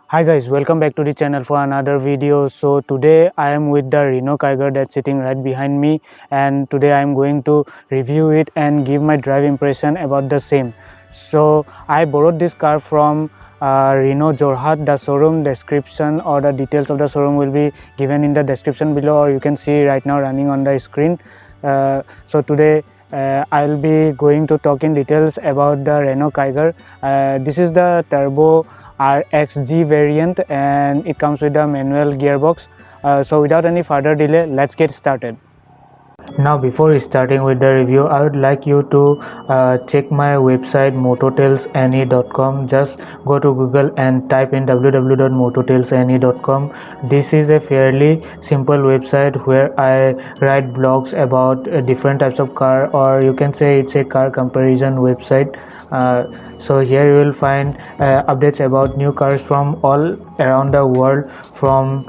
Hi guys, welcome back to the channel for another video. So today I am with the Renault Kiger that's sitting right behind me, and today I am going to review it and give my drive impression about the same. So I borrowed this car from Renault Jorhat. The showroom description or the details of the showroom will be given in the description below, or you can see right now running on the screen. So today I'll be going to talk in details about the Renault Kiger. This is the Turbo RXZ variant and it comes with a manual gearbox. So without any further delay, let's get started. Now before starting with the review, I would like you to check my website mototelsane.com. Just go to Google and type in www.mototelsane.com. This is a fairly simple website where I write blogs about different types of car, or you can say it's a car comparison website. So here you will find updates about new cars from all around the world, from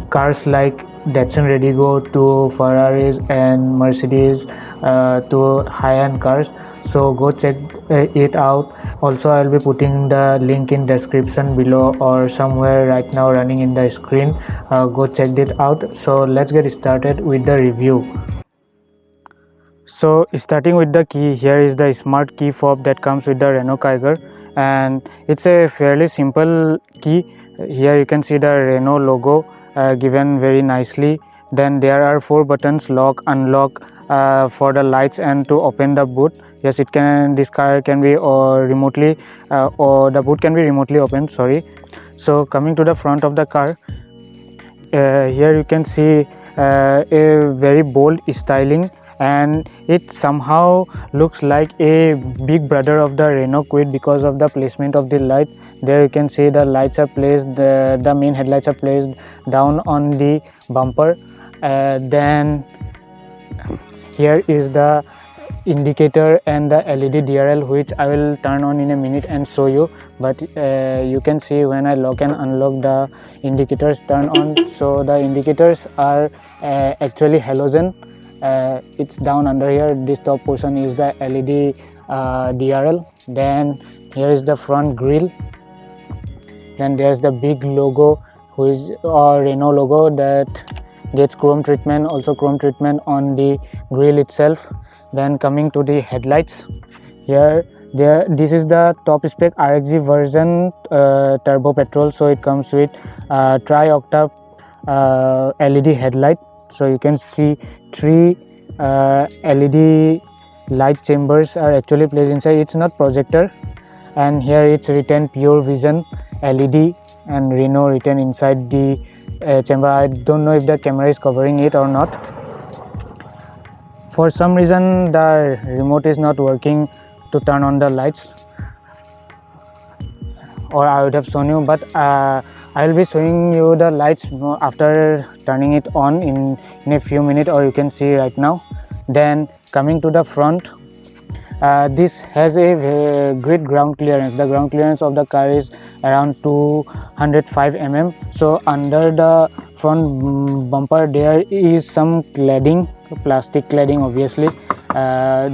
cars like Datsun Redigo to Ferraris and Mercedes to high-end cars. So go check it out. Also I'll be putting the link in description below or somewhere right now running in the screen. Go check it out. So let's get started with the review. So starting with the key, here is the smart key fob that comes with the Renault Kiger, and it's a fairly simple key. Here you can see the Renault logo given very nicely. Then there are 4 buttons: lock, unlock, for the lights, and to open the boot. Yes, it can, this car can be remotely or the boot can be remotely opened, sorry. So coming to the front of the car, here you can see a very bold styling, and it somehow looks like a big brother of the Renault Kwid because of the placement of the light. There you can see the lights are placed, the main headlights are placed down on the bumper. Then here is the indicator and the LED DRL, which I will turn on in a minute and show you. But you can see when I lock and unlock, the indicators turn on. So the indicators are actually halogen. It's down under here. This top portion is the LED DRL. Then here is the front grille. Then there's the big logo, which is Renault logo, that gets chrome treatment, also chrome treatment on the grille itself. Then coming to the headlights, this is the top spec RXZ version turbo petrol. So it comes with tri-octave LED headlight. So you can see 3 LED light chambers are actually placed inside. It's not projector, and here it's written pure vision LED and Renault written inside the chamber. I don't know if the camera is covering it or not. For some reason the remote is not working to turn on the lights, or I would have shown you, but I'll be showing you the lights after turning it on in a few minutes, or you can see right now. Then coming to the front, this has a great ground clearance. The ground clearance of the car is around 205 mm. So under the front bumper there is some cladding, plastic cladding obviously.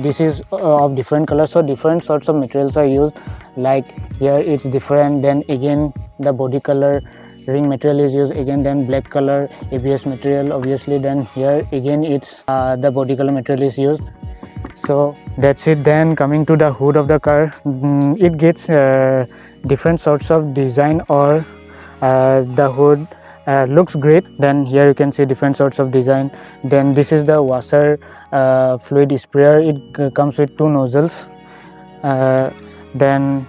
This is of different colors, so different sorts of materials are used. Like here it's different, then again the body color ring material is used, again then black color ABS material obviously, then here again it's the body color material is used. So that's it. Then coming to the hood of the car, it gets different sorts of design, or the hood looks great. Then here you can see different sorts of design. Then this is the washer fluid sprayer. It comes with 2 nozzles. Then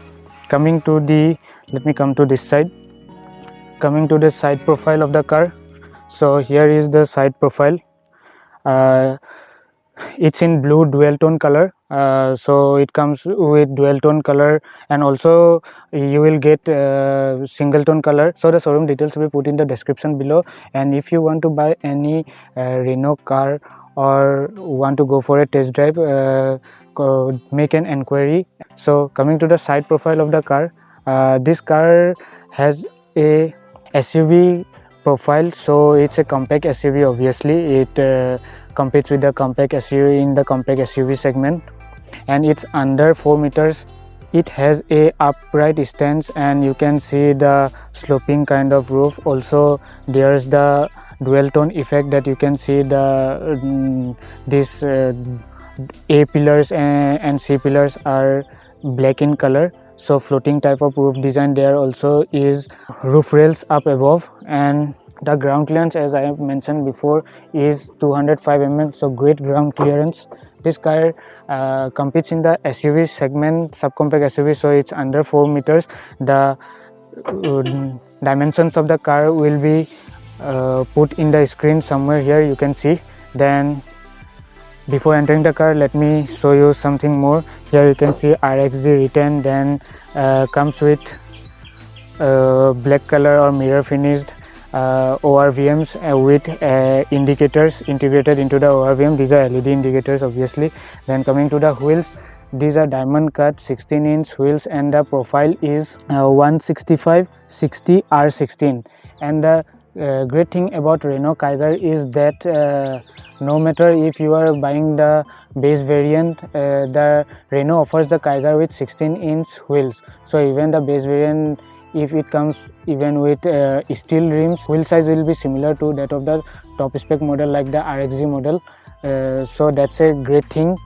coming to the, let me come to this side. Coming to the side profile of the car, so here is the side profile. It's in blue dual tone color. So it comes with dual tone color, and also you will get single tone color. So the showroom details will be put in the description below, and if you want to buy any Renault car or want to go for a test drive, make an inquiry. So coming to the side profile of the car, this car has a SUV profile. So it's a compact SUV obviously. It competes with the compact SUV in the compact SUV segment, and it's under 4 meters it has a upright stance, and you can see the sloping kind of roof. Also there's the dual tone effect that you can see the this A pillars and C pillars are black in color, so floating type of roof design. There also is roof rails up above, and the ground clearance, as I have mentioned before, is 205 mm, so great ground clearance. This car competes in the SUV segment, subcompact SUV, so it's under 4 meters. The dimensions of the car will be put in the screen somewhere. Here you can see. Then before entering the car, let me show you something more. Here you can see RXZ written, then comes with black color or mirror finished ORVMs with indicators integrated into the ORVM. These are LED indicators obviously. Then coming to the wheels, these are diamond cut 16-inch wheels, and the profile is 165/60 R16. And the great thing about Renault Kiger is that no matter if you are buying the base variant, the Renault offers the Kiger with 16-inch wheels. So even the base variant, if it comes even with steel rims, wheel size will be similar to that of the top spec model like the RXZ model. So that's a great thing.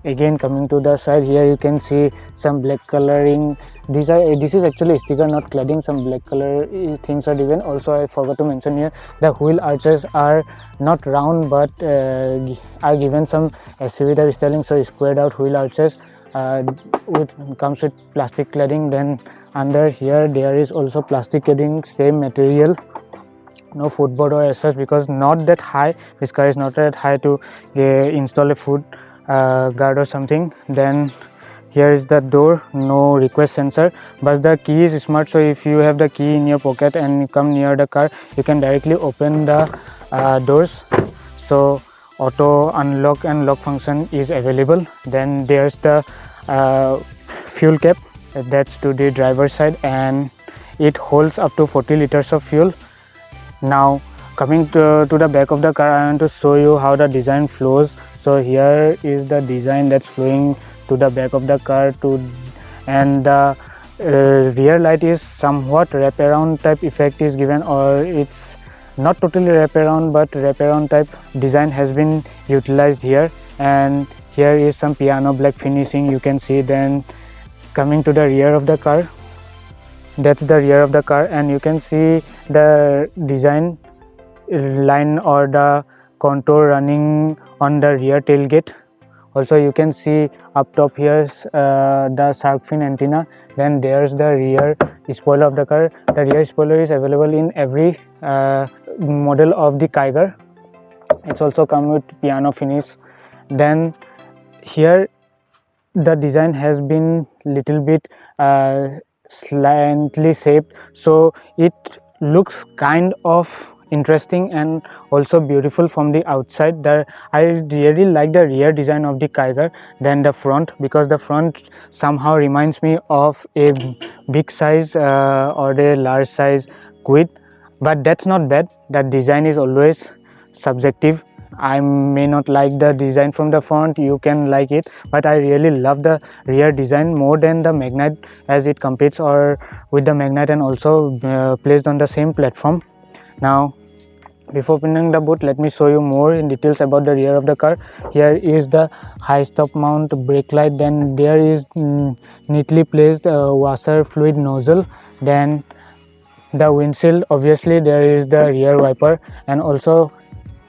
Again, coming to the side, here you can see some black coloring. This is actually a sticker, not cladding. Some black color things are given. Also, I forgot to mention here, the wheel arches are not round but are given some SUV type styling, so squared out wheel arches. Comes with plastic cladding. Then under here there is also plastic cladding, same material. No footboard or as such, because not that high. This car is not that high to install a foot guard or something. Then here is the door, no request sensor, but the key is smart. So if you have the key in your pocket and you come near the car, you can directly open the doors. So auto unlock and lock function is available. Then there's the fuel cap, that's to the driver's side, and it holds up to 40 liters of fuel. Now coming to the back of the car, I want to show you how the design flows. So here is the design that's flowing to the back of the car and the rear light is somewhat wraparound type effect is given, or it's not totally wraparound, but wraparound type design has been utilized here. And here is some piano black finishing, you can see. Then coming to the rear of the car, that's the rear of the car, and you can see the design line or the contour running on the rear tailgate. Also you can see up top here the shark fin antenna. Then there's the rear spoiler of the car. The rear spoiler is available in every model of the Kiger. It's also come with piano finish. Then here the design has been little bit slightly shaped, so it looks kind of interesting and also beautiful from the outside. I really like the rear design of the Kiger than the front, because the front somehow reminds me of a big size or a large size Kwid, but that's not bad. That design is always subjective. I may not like the design from the front, you can like it, but I really love the rear design more than the Magnite, as it competes or with the Magnite and also placed on the same platform. Now before opening the boot, let me show you more in details about the rear of the car. Here is the high stop mount brake light. Then there is neatly placed washer fluid nozzle. Then the windshield, obviously there is the rear wiper, and also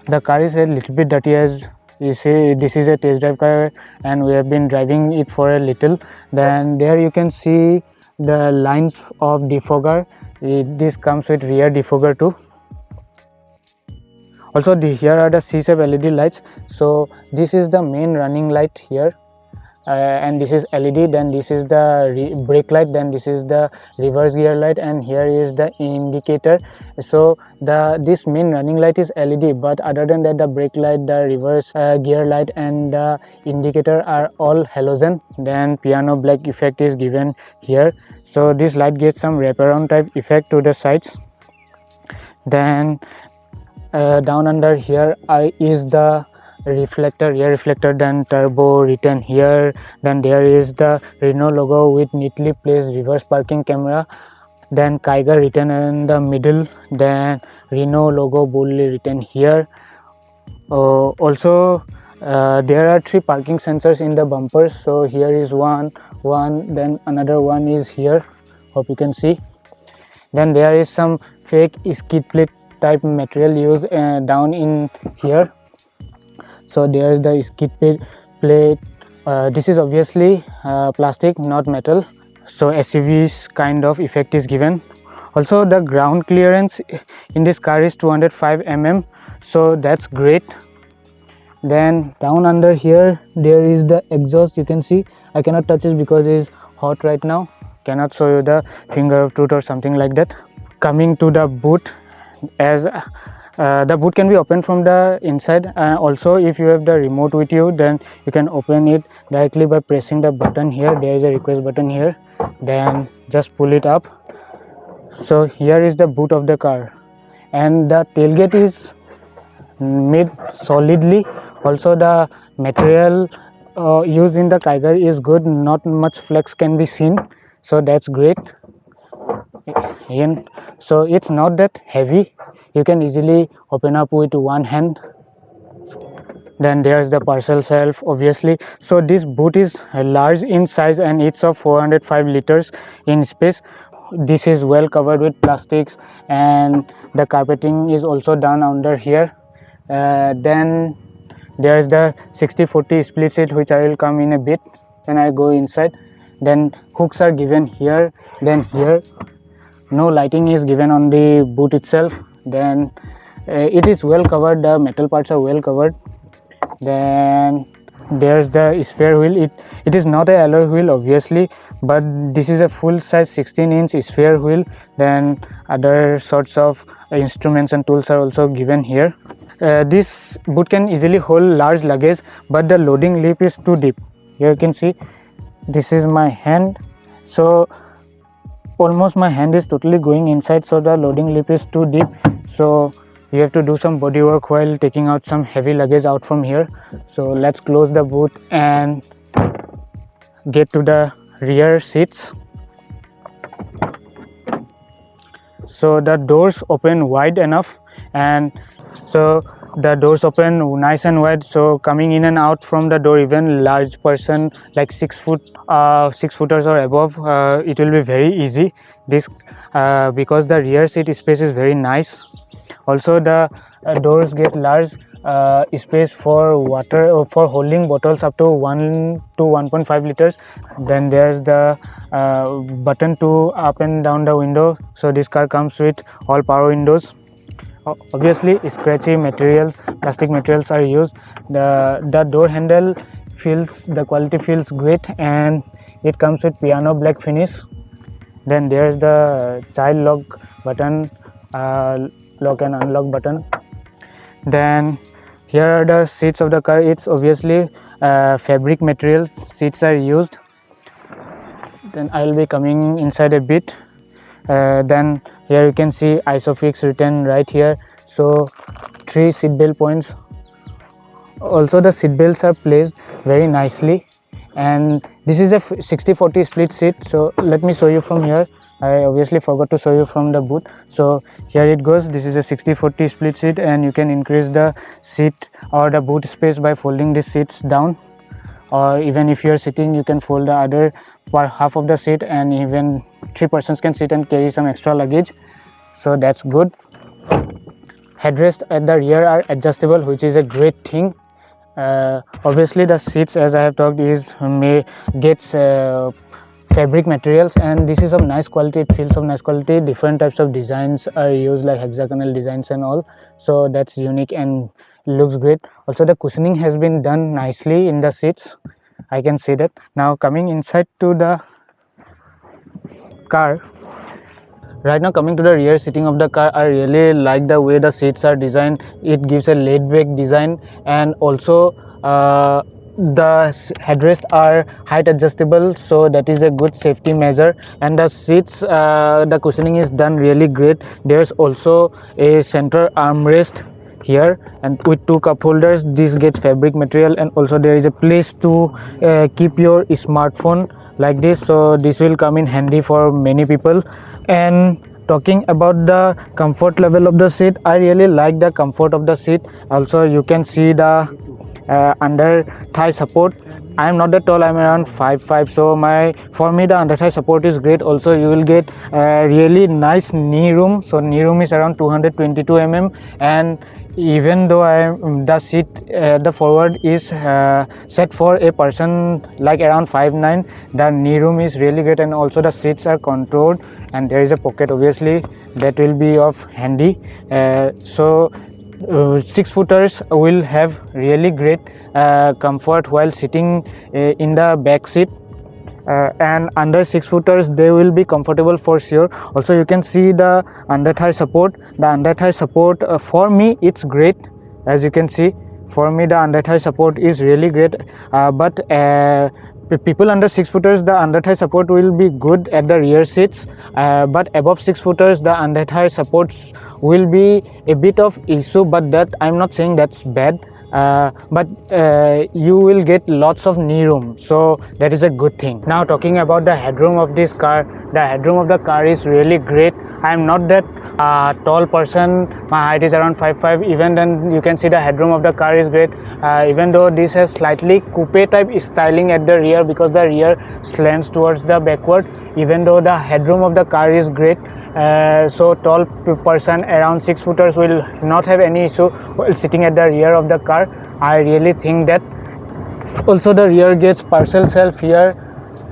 the car is a little bit dirty. As you see, this is a test drive car and we have been driving it for a little. Then there you can see the lines of defogger. This comes with rear defogger too. Also here are the C-shape LED lights. So this is the main running light here, and this is LED. Then this is the brake light. Then this is the reverse gear light, and here is the indicator. So this main running light is LED, but other than that, the brake light, the reverse gear light, and the indicator are all halogen. Then piano black effect is given here, so this light gets some wraparound type effect to the sides. Then down under here is the reflector, rear reflector, then turbo written here. Then there is the Renault logo with neatly placed reverse parking camera, then Kiger written in the middle, then Renault logo boldly written here. Also there are 3 parking sensors in the bumpers. So here is one, then another one is here, hope you can see. Then there is some fake skid plate type material used down in here. So there is the skid plate. This is obviously plastic, not metal, so SUV's kind of effect is given. Also the ground clearance in this car is 205 mm, so that's great. Then down under here there is the exhaust. You can see I cannot touch it because it is hot right now, cannot show you the finger of truth or something like that. Coming to the boot, as the boot can be opened from the inside. Also if you have the remote with you, then you can open it directly by pressing the button here. There is a request button here, then just pull it up. So here is the boot of the car, and the tailgate is made solidly. Also the material used in the Kiger is good, not much flex can be seen, so that's great. And so it's not that heavy, you can easily open up with one hand. Then there's the parcel shelf, obviously. So this boot is large in size and it's of 405 liters in space. This is well covered with plastics, and the carpeting is also done under here. Then there's the 60/40 split seat, which I will come in a bit when I go inside. Then hooks are given here, then here. No lighting is given on the boot itself. Then it is well covered, the metal parts are well covered. Then there's the spare wheel. It is not a alloy wheel obviously, but this is a full size 16-inch spare wheel. Then other sorts of instruments and tools are also given here. This boot can easily hold large luggage, but the loading lip is too deep. Here you can see, this is my hand, so almost my hand is totally going inside, so the loading lip is too deep. So you have to do some body work while taking out some heavy luggage out from here. So let's close the boot and get to the rear seats. So the doors open wide enough, and so the doors open nice and wide, so coming in and out from the door, even large person like 6 footers or above, it will be very easy. This because the rear seat space is very nice. Also the doors get large space for water, for holding bottles up to 1 to 1.5 liters. Then there's the button to up and down the window. So this car comes with all power windows. Obviously scratchy materials, plastic materials are used. The door handle the quality feels great, and it comes with piano black finish. Then there's the child lock button, lock and unlock button. Then here are the seats of the car. It's obviously fabric material seats are used. Then I will be coming inside a bit. Then here you can see Isofix written right here. So 3 seat belt points. Also the seat belts are placed very nicely, and this is a 60/40 split seat. So let me show you from here. I obviously forgot to show you from the boot. So here it goes. This is a 60/40 split seat, and you can increase the seat or the boot space by folding these seats down, or even if you are sitting, you can fold the other half of the seat, and even 3 persons can sit and carry some extra luggage. So that's good. Headrest at the rear are adjustable, which is a great thing. Obviously the seats, as I have talked, gets fabric materials, and this is of nice quality. It feels of nice quality. Different types of designs are used, like hexagonal designs and all, so that's unique and looks great. Also the cushioning has been done nicely in the seats, I can see that. Now coming inside to the car, right now coming to the rear seating of the car, I really like the way the seats are designed. It gives a laid back design, and also the headrests are height adjustable, so that is a good safety measure. And the seats, the cushioning is done really great. There's also a center armrest here, and with 2 cup holders. This gets fabric material, and also there is a place to keep your smartphone like this, so this will come in handy for many people. And talking about the comfort level of the seat, I really like the comfort of the seat. Also you can see the under thigh support. I am not that tall, I am around 5'5", so for me the under thigh support is great. Also you will get really nice knee room, so knee room is around 222 mm, and even though the seat the forward is set for a person like around 5'9", the knee room is really great, and also the seats are controlled, and there is a pocket obviously that will be of handy. So 6-footers will have really great comfort while sitting in the back seat, and under 6-footers they will be comfortable for sure. Also you can see the under thigh support. The under thigh support for me it's great. As you can see, for me the under thigh support is really great, but people under 6-footers, the under thigh support will be good at the rear seats, but above 6-footers the under thigh supports will be a bit of issue, but that I'm not saying that's bad, but you will get lots of knee room, so that is a good thing. Now talking about the headroom of this car, the headroom of the car is really great. I am not that tall person, my height is around 5'5", even then you can see the headroom of the car is great, even though this has slightly coupe type styling at the rear because the rear slants towards the backward. Even though the headroom of the car is great, so tall person around 6-footers will not have any issue while sitting at the rear of the car. I really think that. Also the rear gets parcel shelf here,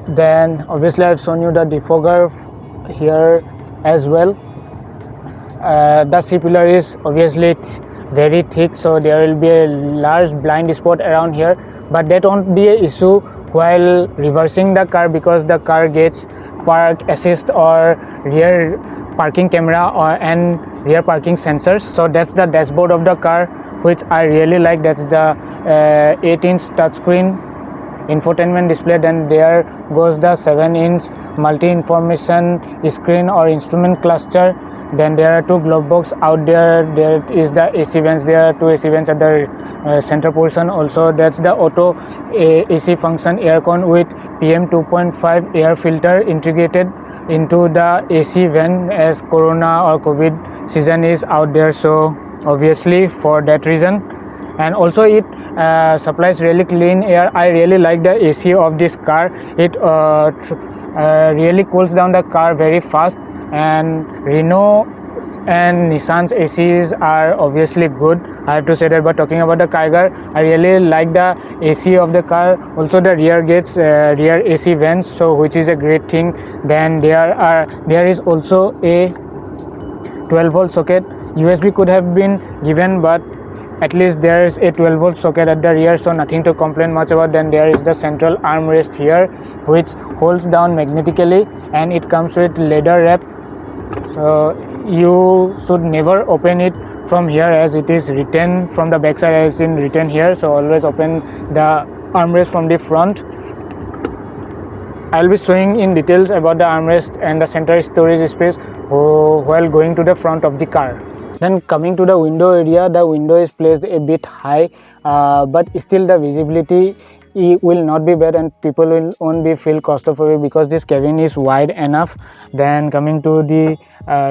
then obviously I've shown you the defogger here as well. The C-pillar is obviously very thick, so there will be a large blind spot around here, but that won't be an issue while reversing the car because the car gets park assist or rear parking camera and rear parking sensors. So that's the dashboard of the car, which I really like. That's the 8-inch touchscreen infotainment display. Then there goes the 7-inch multi-information screen or instrument cluster. Then there are 2 glove box out there. There is the AC vents. There are 2 AC vents at the center portion. Also that's the auto AC function aircon with PM 2.5 air filter integrated into the AC vent, as Corona or COVID season is out there, so obviously for that reason. And also it supplies really clean air. I really like the AC of this car. It really cools down the car very fast, and Renault and Nissan's ACs are obviously good, I have to say that. But talking about the Kiger, I really like the AC of the car. Also the rear gets rear AC vents, so which is a great thing. Then there is also a 12-volt socket. USB could have been given, but at least there is a 12-volt socket at the rear, so nothing to complain much about. Then there is the central armrest here, which holds down magnetically, and it comes with leather wrap, so you should never open it from here as it is written from the back side as in written here. So always open the armrest from the front. I'll be showing in details about the armrest and the center storage space while going to the front of the car. Then coming to the window area, the window is placed a bit high, but still the visibility will not be bad and people won't be feel claustrophobic because this cabin is wide enough. Then coming to the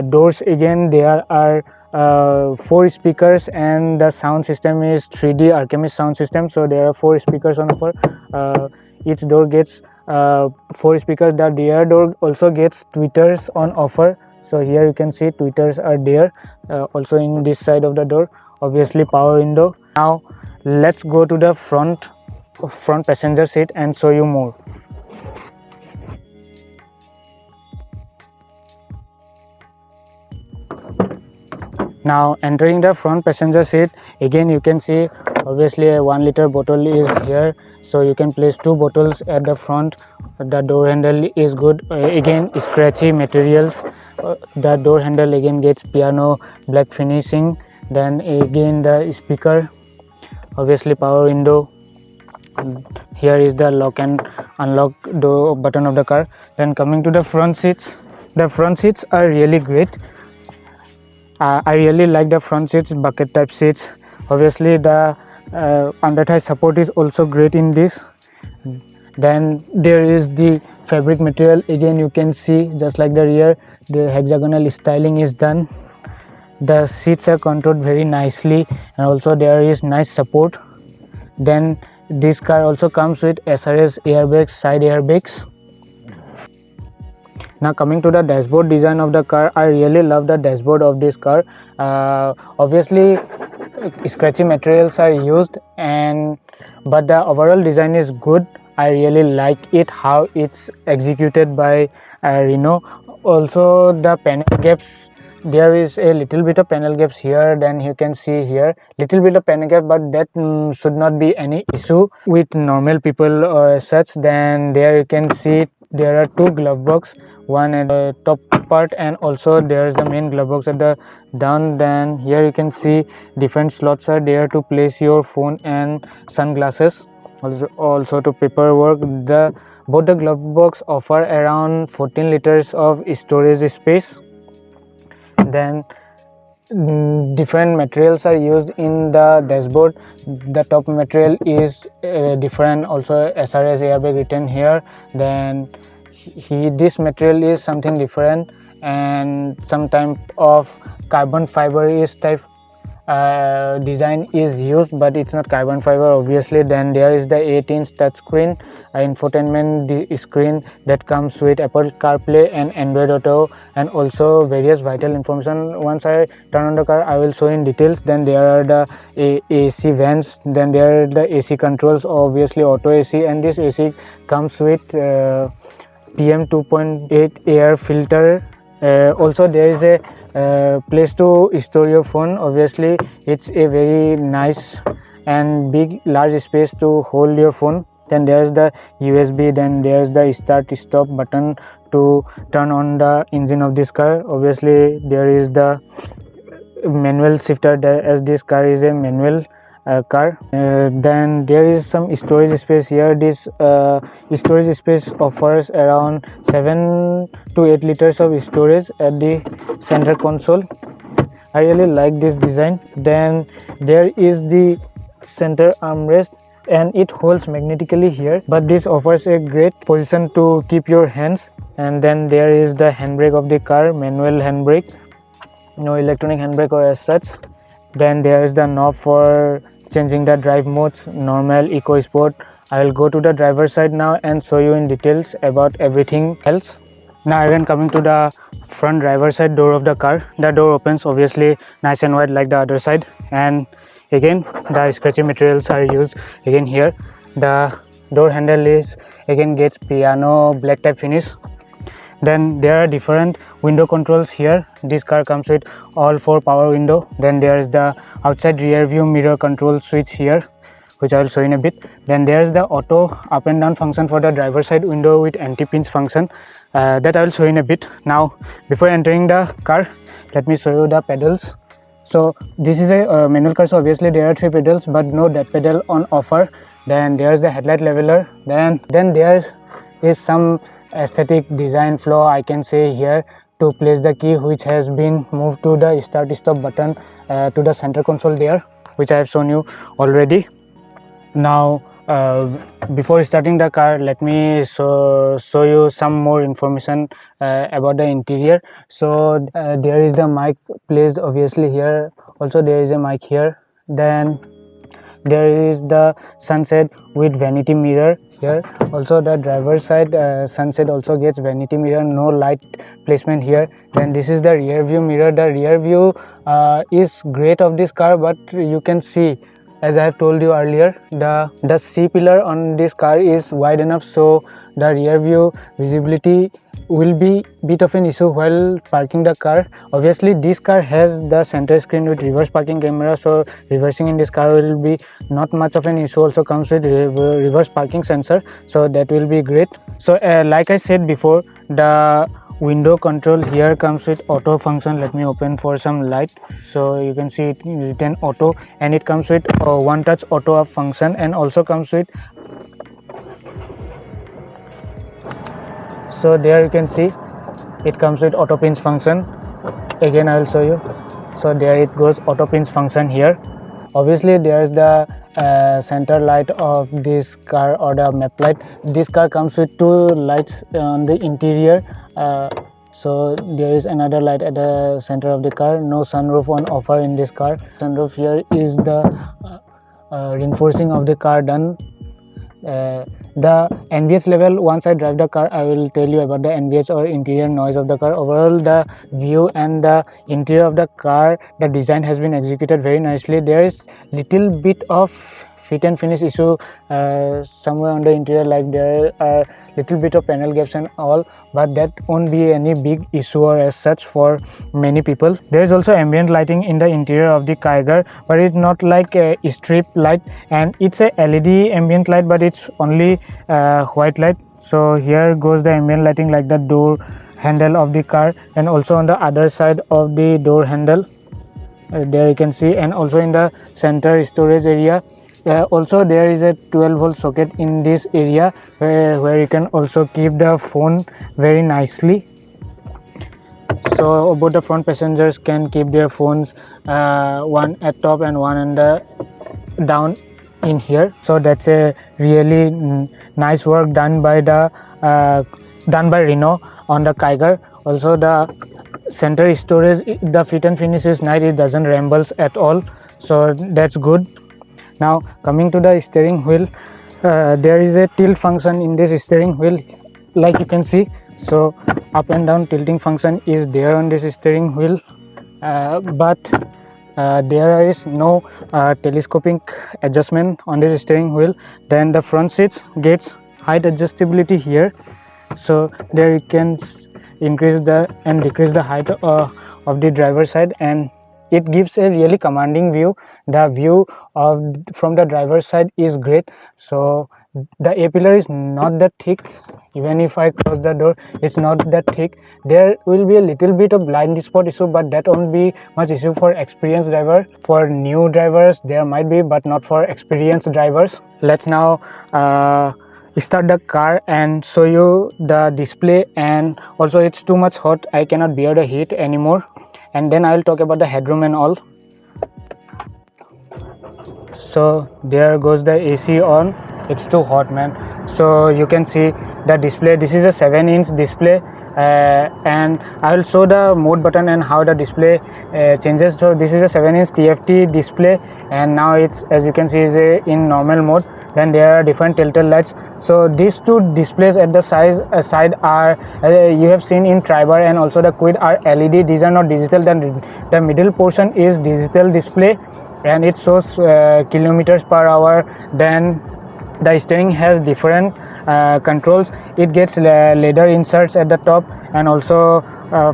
doors, again there are 4 speakers and the sound system is 3D Archimist sound system, so there are 4 speakers on offer. Each door gets 4 speakers. The rear door also gets tweeters on offer, so here you can see tweeters are there also in this side of the door. Obviously power window. Now let's go to the front passenger seat and show you more. Now entering the front passenger seat, again you can see obviously a 1-liter bottle is here, so you can place 2 bottles at the front. The door handle is good, again scratchy materials. The door handle again gets piano black finishing. Then again the speaker, obviously power window. Here is the lock and unlock door button of the car. Then coming to the front seats, the front seats are really great. I really like the front seats, bucket type seats. Obviously the under thigh support is also great in this. Then there is the fabric material. Again you can see, just like the rear, the hexagonal styling is done. The seats are contoured very nicely, and also there is nice support. Then this car also comes with SRS airbags, side airbags. Now coming to the dashboard design of the car, I really love the dashboard of this car. Obviously scratchy materials are used, but the overall design is good. I really like it how it's executed by Renault. Also the panel gaps, there is a little bit of panel gaps here, then you can see here little bit of panel gap, but that should not be any issue with normal people or such. Then there you can see there are two glove box, one at the top part, and also there is the main glove box at the down. Then here you can see different slots are there to place your phone and sunglasses, also to paperwork. Both the glove box offer around 14 liters of storage space. Then different materials are used in the dashboard. The top material is different, also SRS airbag written here. Then this material is something different, and some type of carbon fiber is type design is used, but it's not carbon fiber obviously. Then there is the 8-inch touchscreen infotainment screen that comes with Apple CarPlay and Android Auto, and also various vital information. Once I turn on the car, I will show in details. Then there are the AC vents, then there are the AC controls, obviously auto AC, and this AC comes with PM 2.8 air filter. Also there is a place to store your phone. Obviously it's a very nice and big large space to hold your phone. Then there's the USB, then there's the start stop button to turn on the engine of this car. Obviously there is the manual shifter, as this car is a manual car. Then there is some storage space here. This storage space offers around 7 to 8 liters of storage at the center console. I really like this design. Then there is the center armrest, and it holds magnetically here, but this offers a great position to keep your hands. And then there is the handbrake of the car, manual handbrake, no electronic handbrake or as such. Then there is the knob for changing the drive modes, normal, eco, sport. I will go to the driver's side now and show you in details about everything else. Now again coming to the front driver's side door of the car, the door opens obviously nice and wide like the other side, and again the scratchy materials are used again here. The door handle is again gets piano black type finish. Then there are different window controls here. This car comes with all 4 power window. Then there is the outside rear view mirror control switch here, which I will show in a bit. Then there is the auto up and down function for the driver side window with anti-pinch function, that I will show in a bit. Now before entering the car, let me show you the pedals. So this is a manual car, so obviously there are 3 pedals, but no dead pedal on offer. Then there is the headlight leveler. Then there is some aesthetic design flaw I can say here, to place the key which has been moved to the start stop button to the center console there, which I have shown you already. Now before starting the car, let me show you some more information about the interior. So there is the mic placed obviously here, also there is a mic here. Then there is the sunset with vanity mirror here. Also the driver's side sunset also gets vanity mirror, no light placement here. Then this is the rear view mirror. The rear view is great of this car, but you can see, as I have told you earlier, the C pillar on this car is wide enough, so the rear view visibility will be bit of an issue while parking the car. Obviously this car has the center screen with reverse parking camera, so reversing in this car will be not much of an issue. Also comes with reverse parking sensor, so that will be great. So like I said before, the window control here comes with auto function. Let me open for some light, so you can see it written auto, and it comes with one touch auto up function, and also comes with, so there you can see it comes with auto pinch function. Again I will show you. So there it goes, auto pins function here. Obviously there is the center light of this car, or the map light. This car comes with 2 lights on the interior. So there is another light at the center of the car. No sunroof on offer in this car. Sunroof here is the reinforcing of the car done. The NVH level, once I drive the car I will tell you about the NVH or interior noise of the car. Overall the view and the interior of the car, the design has been executed very nicely. There is little bit of fit and finish issue somewhere on the interior, like there are little bit of panel gaps and all, but that won't be any big issue or as such for many people. There is also ambient lighting in the interior of the Kiger, but it's not like a strip light, and it's a LED ambient light, but it's only white light. So here goes the ambient lighting, like the door handle of the car, and also on the other side of the door handle, there you can see, and also in the center storage area. Also there is a 12-volt socket in this area where you can also keep the phone very nicely. So both the front passengers can keep their phones, one at top and one in the down in here. So that's a really nice work done by the Renault on the Kiger. Also the center storage, the fit and finish is nice, it doesn't rambles at all, so that's good. Now coming to the steering wheel, there is a tilt function in this steering wheel, like you can see. So up and down tilting function is there on this steering wheel, but there is no telescopic adjustment on this steering wheel. Then the front seats gets height adjustability here, so there you can increase the and decrease the height of the driver's side, and it gives a really commanding view. The view from the driver's side is great. So the A-pillar is not that thick. Even if I close the door, it's not that thick. There will be a little bit of blind spot issue, but that won't be much issue for experienced driver. For new drivers there might be, but not for experienced drivers. Let's now start the car and show you the display, and also it's too much hot, I cannot bear the heat anymore, and then I'll talk about the headroom and all. So there goes the AC on. It's too hot, man. So you can see the display. This is a 7-inch display, and I will show the mode button and how the display changes. So this is a 7-inch TFT display, and now it's, as you can see, is in normal mode. Then there are different tilted lights. So these two displays at the side are you have seen in Triber, and also the Quid are LED. These are not digital. Then the middle portion is digital display, and it shows kilometers per hour. Then the steering has different controls. It gets leather inserts at the top, and also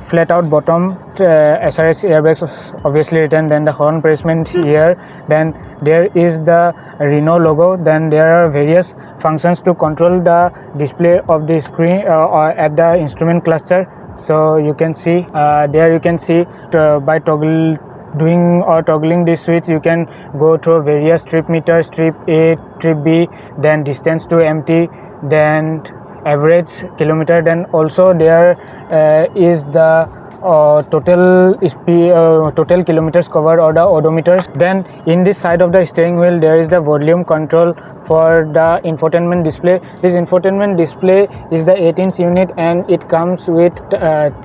flat out bottom, SRS airbags obviously written. Then the horn placement here. Then there is the Renault logo. Then there are various functions to control the display of the screen or at the instrument cluster. So you can see there you can see by toggling this switch, you can go through various trip meters, trip A, trip B, then distance to empty, then average kilometer. Then also there is the total kilometers covered, or the odometers. Then in this side of the steering wheel there is the volume control for the infotainment display. This infotainment display is the 8-inch unit, and it comes with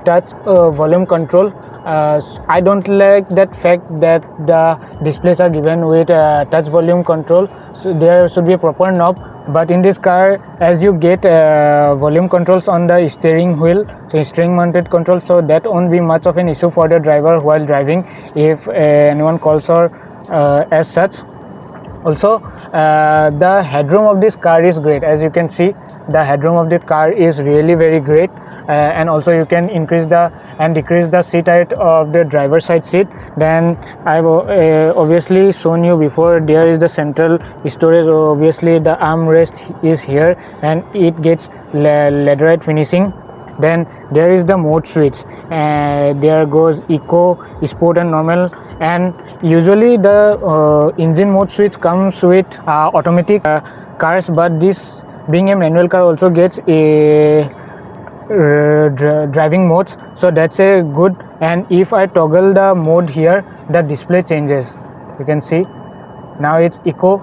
touch volume control. I don't like that fact that the displays are given with touch volume control. So there should be a proper knob, but in this car, as you get volume controls on the steering wheel, so steering mounted control, so that won't be much of an issue for the driver while driving, if anyone calls or as such. Also the headroom of this car is great. As you can see, the headroom of the car is really very great, and also you can increase the and decrease the seat height of the driver's side seat. Then I've obviously shown you before, there is the central storage. Obviously the armrest is here, and it gets leatherite finishing. Then there is the mode switch, there goes eco, sport and normal. And usually the engine mode switch comes with automatic cars, but this being a manual car also gets a driving modes, so that's a good and if I toggle the mode here, the display changes. You can see now it's eco.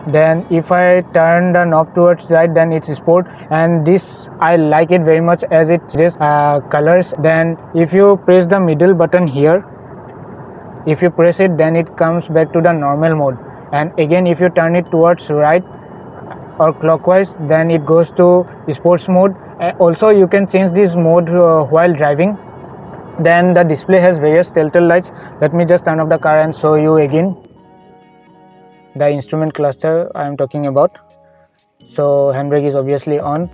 Then if I turn the knob towards right, then it's sport, and this I like it very much as it changes colors. Then if you press the middle button here, if you press it, then it comes back to the normal mode, and again if you turn it towards right or clockwise, then it goes to sports mode. Also you can change this mode while driving. Then the display has various telltale lights. Let me just turn off the car and show you again the instrument cluster I am talking about. So handbrake is obviously on.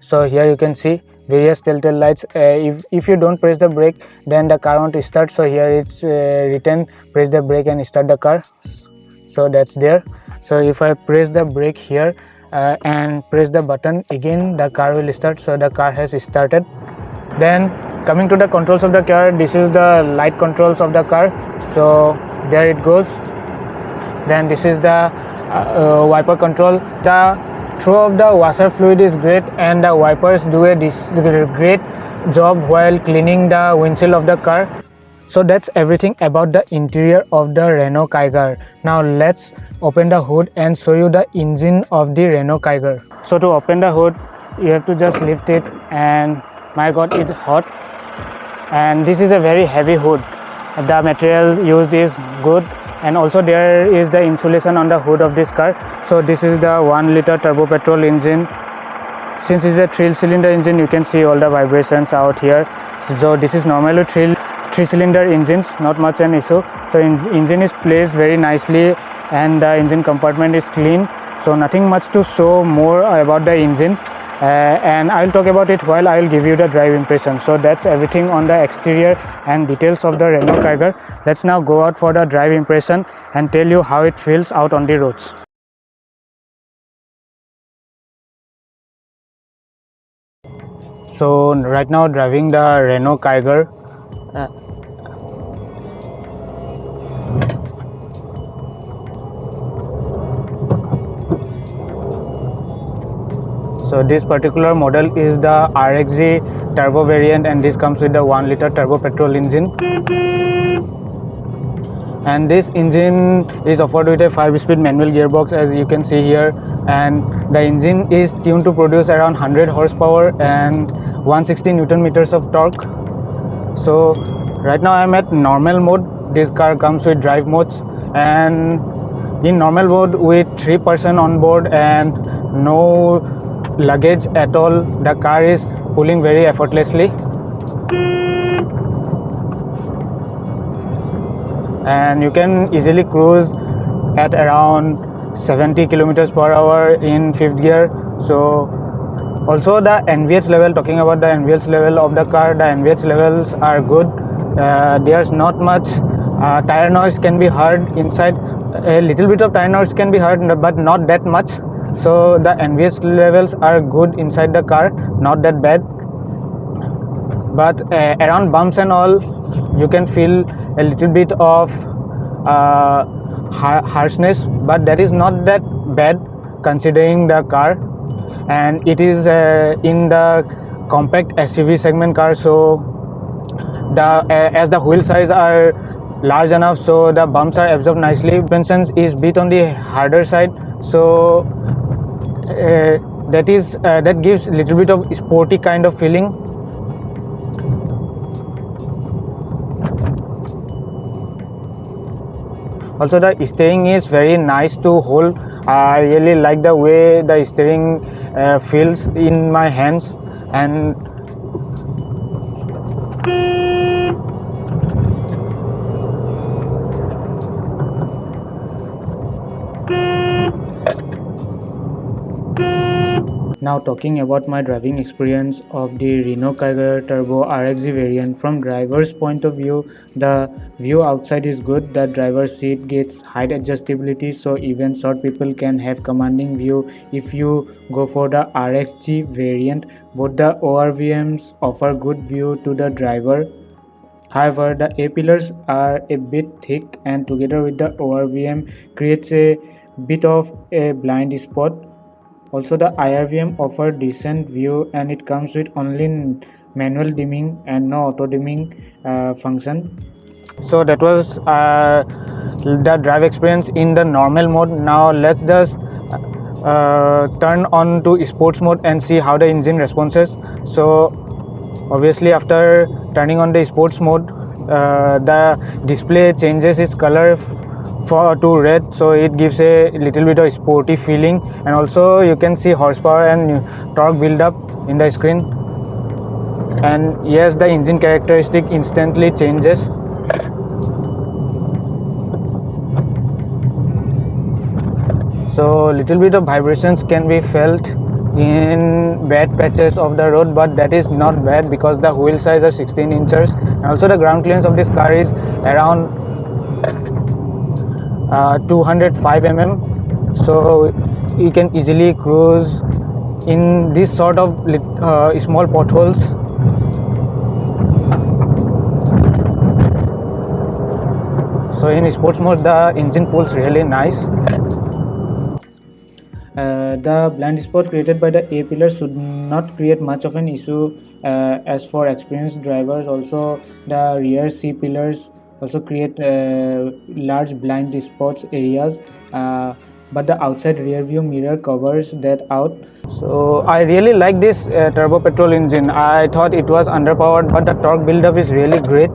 So here you can see various telltale lights. If you don't press the brake, then the car won't start. So here it's written press the brake and start the car. So that's there. So if I press the brake here and press the button again, the car will start. So the car has started. Then coming to the controls of the car, this is the light controls of the car. So there it goes. Then this is the wiper control. The throw of the washer fluid is great, and the wipers do a great job while cleaning the windshield of the car. So that's everything about the interior of the Renault Kiger. Now let's open the hood and show you the engine of the Renault Kiger. So to open the hood, you have to just lift it, and my god, it's hot. And this is a very heavy hood. The material used is good, and also there is the insulation on the hood of this car. So this is the 1-liter turbo petrol engine. Since it's a 3-cylinder engine, you can see all the vibrations out here. So this is normally 3-cylinder engines, not much an issue. So engine is placed very nicely, and the engine compartment is clean. So nothing much to show more about the engine. And I'll talk about it while I'll give you the drive impression. So that's everything on the exterior and details of the Renault Kiger. Let's now go out for the drive impression and tell you how it feels out on the roads. So right now driving the Renault Kiger. So this particular model is the RXZ turbo variant, and this comes with the 1-liter turbo petrol engine. And this engine is offered with a 5-speed manual gearbox, as you can see here, and the engine is tuned to produce around 100 horsepower and 160 Newton meters of torque. So right now I'm at normal mode. This car comes with drive modes, and in normal mode with 3 person on board and no luggage at all, the car is pulling very effortlessly, and you can easily cruise at around 70 kilometers per hour in 5th gear. So also the NVH level, talking about the NVH level of the car, the NVH levels are good. There's not much tire noise can be heard inside. A little bit of tire noise can be heard, but not that much. So the NVH levels are good inside the car, not that bad. But around bumps and all, you can feel a little bit of harshness, but that is not that bad considering the car. And it is in the compact SUV segment car, so as the wheel size are large enough, so the bumps are absorbed nicely. Suspension is bit on the harder side, so that gives a little bit of sporty kind of feeling. Also the steering is very nice to hold. I really like the way the steering feels in my hands. And now talking about my driving experience of the Renault Kiger Turbo RXZ variant. From driver's point of view, the view outside is good. The driver's seat gets height adjustability, so even short people can have commanding view. If you go for the RXZ variant, both the ORVMs offer good view to the driver. However, the A-pillars are a bit thick, and together with the ORVM creates a bit of a blind spot. Also the IRVM offer decent view, and it comes with only manual dimming and no auto dimming function. So that was the drive experience in the normal mode. Now let's just turn on to sports mode and see how the engine responses. So obviously after turning on the sports mode, the display changes its color to red, so it gives a little bit of sporty feeling, and also you can see horsepower and torque build up in the screen. And yes, the engine characteristic instantly changes. So little bit of vibrations can be felt in bad patches of the road, but that is not bad because the wheel size are 16 inches, and also the ground clearance of this car is around 205 mm, so you can easily cruise in this sort of small potholes. So in sports mode the engine pulls really nice. The blind spot created by the A pillar should not create much of an issue as for experienced drivers. Also the rear C pillars also create large blind spots areas, but the outside rear view mirror covers that out. So I really like this turbo petrol engine. I thought it was underpowered, but the torque buildup is really great,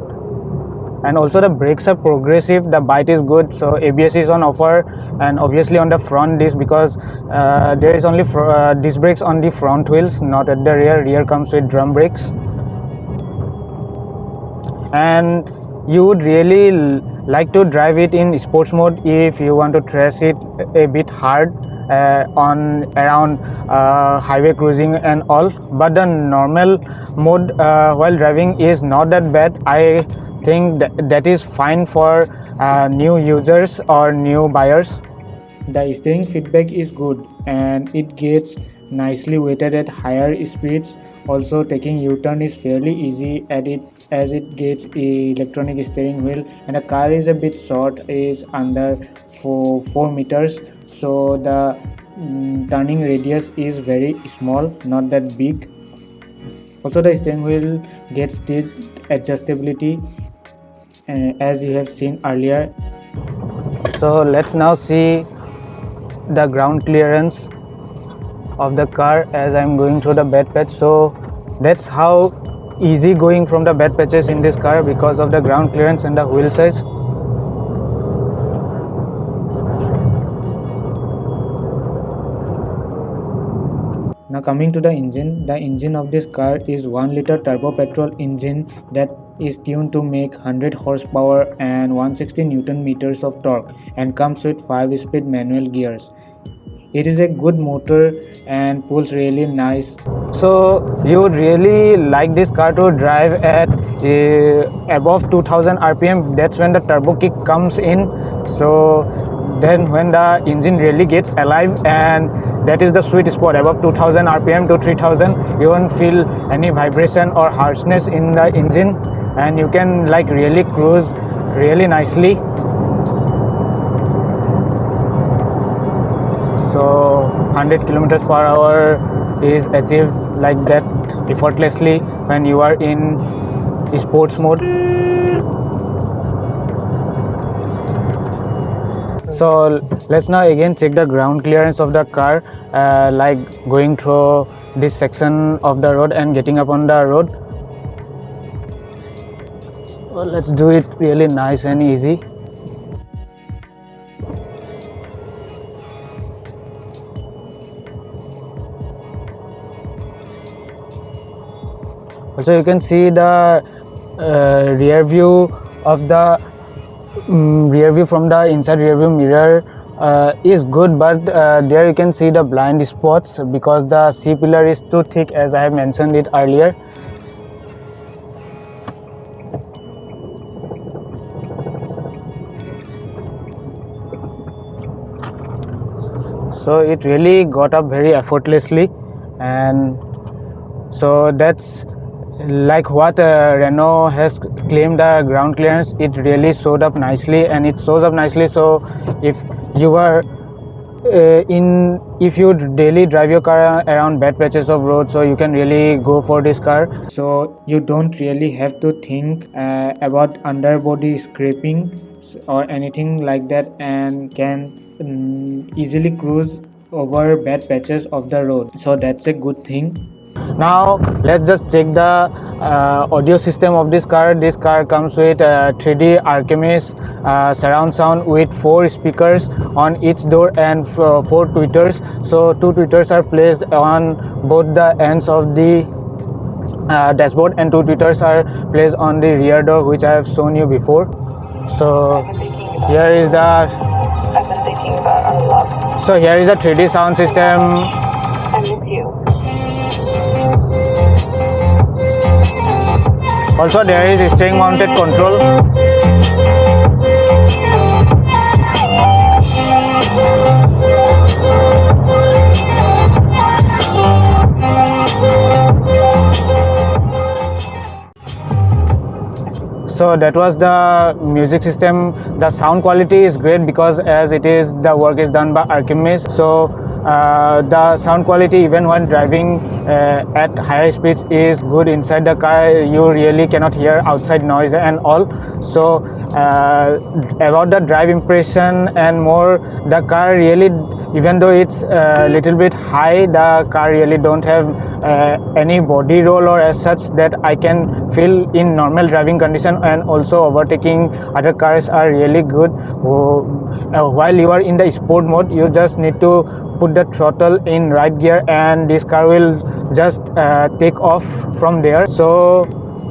and also the brakes are progressive, the bite is good, so ABS is on offer, and obviously on the front disc, because there is only disc brakes on the front wheels, not at the rear comes with drum brakes. And you would really like to drive it in sports mode if you want to thrash it a bit hard on around highway cruising and all, but the normal mode while driving is not that bad. I think that is fine for new users or new buyers. The steering feedback is good and it gets nicely weighted at higher speeds. Also taking U-turn is fairly easy as it gets electronic steering wheel, and the car is a bit short, is under 4 meters, so the turning radius is very small, not that big. Also the steering wheel gets tilt adjustability as you have seen earlier. So let's now see the ground clearance of the car as I'm going through the bad patch. So that's how easy going from the bad patches in this car because of the ground clearance and the wheel size. Now coming to the engine of this car is 1 liter turbo petrol engine that is tuned to make 100 horsepower and 160 newton meters of torque, and comes with 5-speed manual gears. It is a good motor and pulls really nice. So you would really like this car to drive at above 2000 rpm. That's when the turbo kick comes in. So then when the engine really gets alive, and that is the sweet spot, above 2000 rpm to 3000, you won't feel any vibration or harshness in the engine, and you can like really cruise really nicely. So 100 kilometers per hour is achieved like that effortlessly when you are in sports mode. So let's now again check the ground clearance of the car, like going through this section of the road and getting up on the road. So let's do it really nice and easy. Also you can see the rear view of the rear view from the inside rear view mirror is good, but there you can see the blind spots because the C pillar is too thick, as I have mentioned it earlier. So it really got up very effortlessly, and so that's like what Renault has claimed the ground clearance. It really showed up nicely, and it shows up nicely. So if you were if you daily drive your car around bad patches of road, so you can really go for this car. So you don't really have to think about underbody scraping or anything like that, and can easily cruise over bad patches of the road. So that's a good thing. Now let's just check the audio system of this car. This car comes with 3D Archimedes surround sound with 4 speakers on each door and 4 tweeters. So 2 tweeters are placed on both the ends of the dashboard, and 2 tweeters are placed on the rear door, which I have shown you before. So here is the 3D sound system. Also there is steering mounted control. So that was the music system. The sound quality is great because as it is, the work is done by Archimedes. So the sound quality, even when driving at higher speeds, is good inside the car. You really cannot hear outside noise and all. So about the drive impression and more, the car really, even though it's a little bit high, the car really don't have any body roll or as such that I can feel in normal driving condition, and also overtaking other cars are really good. While you are in the sport mode, you just need to put the throttle in right gear and this car will just take off from there. So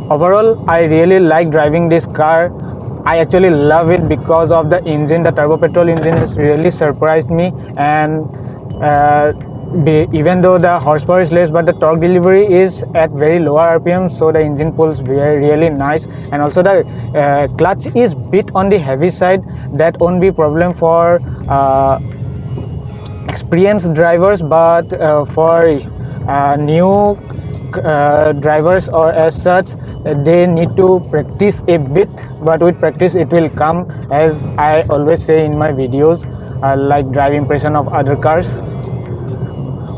overall, I really like driving this car. I actually love it because of the engine. The turbo petrol engine has really surprised me, and even though the horsepower is less, but the torque delivery is at very lower RPM, so the engine pulls really nice. And also the clutch is bit on the heavy side. That won't be a problem for experienced drivers, but for new drivers or as such, they need to practice a bit, but with practice it will come, as I always say in my videos, like drive impression of other cars.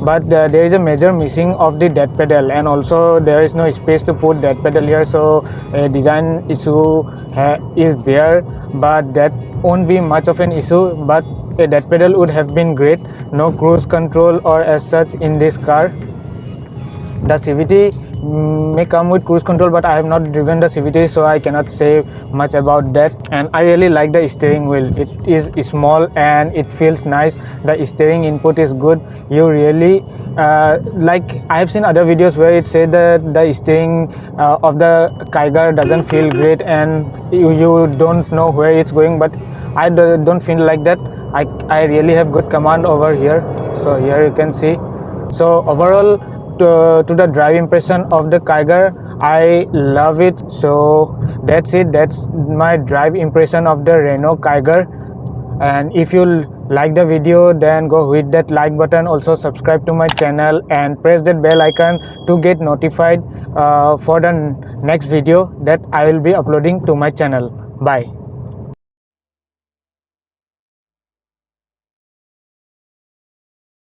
But there is a major missing of the dead pedal, and also there is no space to put dead pedal here, so a design issue is there, but that won't be much of an issue. But a dead pedal would have been great. No cruise control or as such in this car. The CVT may come with cruise control, but I have not driven the CVT, so I cannot say much about that. And I really like the steering wheel. It is small and it feels nice. The steering input is good. You really like, I have seen other videos where it said that the steering of the Kiger doesn't feel great and you don't know where it's going, but I don't feel like that. I really have good command over here. So here you can see. So overall, to the drive impression of the Kiger, I love it. So that's it. That's my drive impression of the Renault Kiger. And if you like the video, then go hit that like button. Also subscribe to my channel and press that bell icon to get notified for the next video that I will be uploading to my channel. Bye.